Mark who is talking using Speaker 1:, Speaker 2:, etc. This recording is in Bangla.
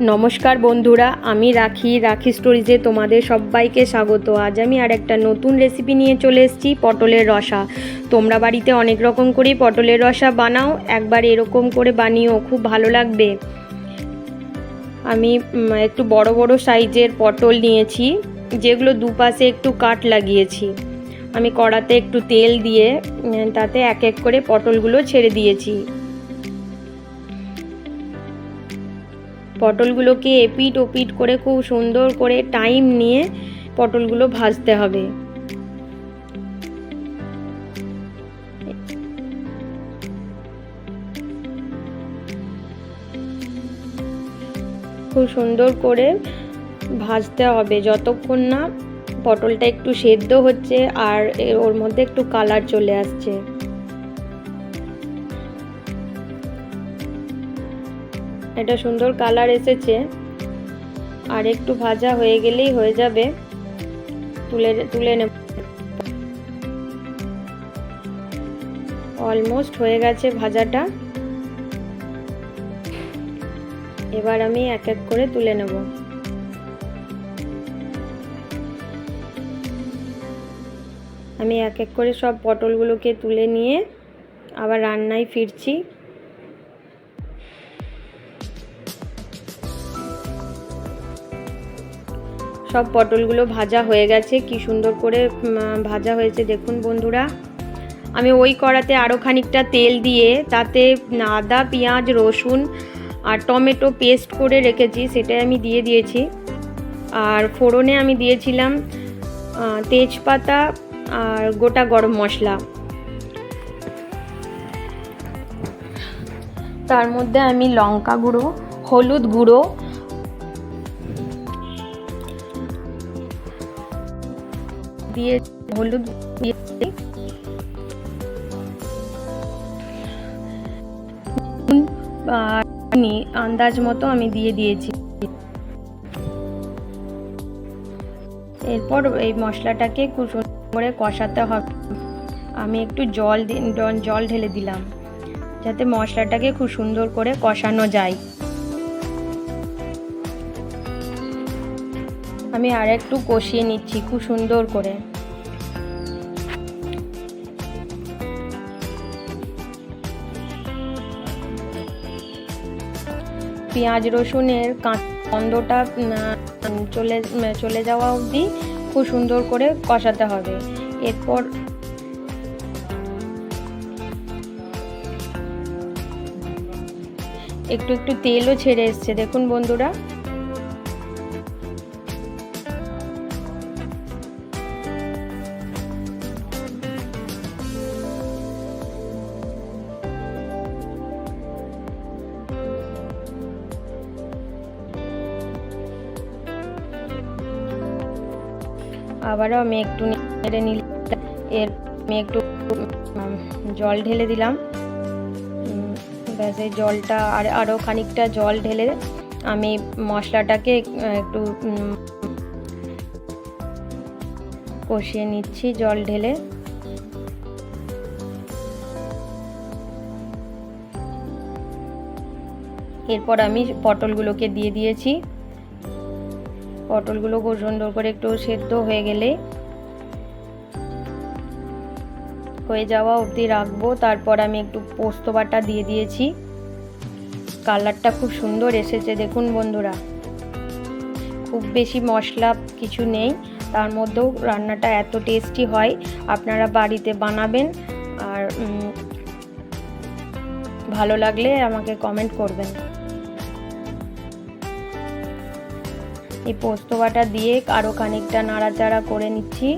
Speaker 1: নমস্কার বন্ধুরা, আমি রাখি স্টোরিজে তোমাদের সবাইকে স্বাগত। আজ আমি আর একটা নতুন রেসিপি নিয়ে চলে এসেছি, পটলের রসা। তোমরা বাড়িতে অনেক রকম করেই পটলের রসা বানাও, একবার এরকম করে বানিও, খুব ভালো লাগবে। আমি একটু বড় বড় সাইজের পটল নিয়েছি, যেগুলো দুপাশে একটু কাট লাগিয়েছি। আমি কড়াতে একটু তেল দিয়ে তাতে এক এক করে পটলগুলো ছেড়ে দিয়েছি। পটলগুলোকে এপিট ওপিট করে খুব সুন্দর করে টাইম নিয়ে পটলগুলো ভাজতে হবে। খুব সুন্দর করে ভাজতে হবে যতক্ষণ না পটলটা একটু সেদ্ধ হচ্ছে আর ওর মধ্যে একটু কালার চলে আসছে। এটা সুন্দর কালার এসেছে, আর একটু ভাজা হয়ে গেলেই হয়ে যাবে, তুলে নেব। অলমোস্ট হয়ে গেছে ভাজাটা। এবার আমি এক এক করে তুলে নেব। আমি এক এক করে সব পটলগুলোকে তুলে নিয়ে আবার রান্নায় ফিরছি। সব পটলগুলো ভাজা হয়ে গেছে, কি সুন্দর করে ভাজা হয়েছে দেখুন বন্ধুরা। আমি ওই কড়াতে আরও খানিকটা তেল দিয়ে তাতে আদা, পেঁয়াজ, রসুন আর টমেটো পেস্ট করে রেখেছি, সেটাই আমি দিয়ে দিয়েছি। আর ফোড়নে আমি দিয়েছিলাম তেজপাতা আর গোটা গরম মশলা। তার মধ্যে আমি লঙ্কা গুঁড়ো, হলুদ গুঁড়ো দিয়ে আন্দাজ মতো আমি দিয়ে দিয়েছি। এরপর এই মশলাটাকে খুব সুন্দর করে কষাতে হবে। আমি একটু জল ঢেলে দিলাম যাতে মশলাটাকে খুব সুন্দর করে কষানো যায়। আমি আর একটু কষিয়ে নিচ্ছি খুব সুন্দর করে। পেঁয়াজ রসুনের গন্ধটা চলে যাওয়া অবধি খুব সুন্দর করে কষাতে হবে। এরপর একটু একটু তেলও ছেড়ে এসছে দেখুন বন্ধুরা। আবারও আমি একটু নেড়ে নিলাম। এর আমি একটু জল ঢেলে দিলাম। ব্যাস এই জলটা আরও খানিকটা জল ঢেলে আমি মশলাটাকে একটু কষিয়ে নিচ্ছি জল ঢেলে। এরপর আমি পটলগুলোকে দিয়ে দিয়েছি। পটলগুলো খুব সুন্দর করে একটু সেদ্ধ হয়ে গেলে হয়ে যাওয়া অবধি রাখবো। তারপর আমি একটু পোস্ত বাটা দিয়ে দিয়েছি। কালারটা খুব সুন্দর এসেছে দেখুন বন্ধুরা। খুব বেশি মশলা কিছু নেই, তার মধ্যেও রান্নাটা এত টেস্টি হয়। আপনারা বাড়িতে বানাবেন, আর ভালো লাগলে আমাকে কমেন্ট করবেন। এই পোস্ত বাটা দিয়ে আরও খানিকটা নাড়াচাড়া করে নিচ্ছি।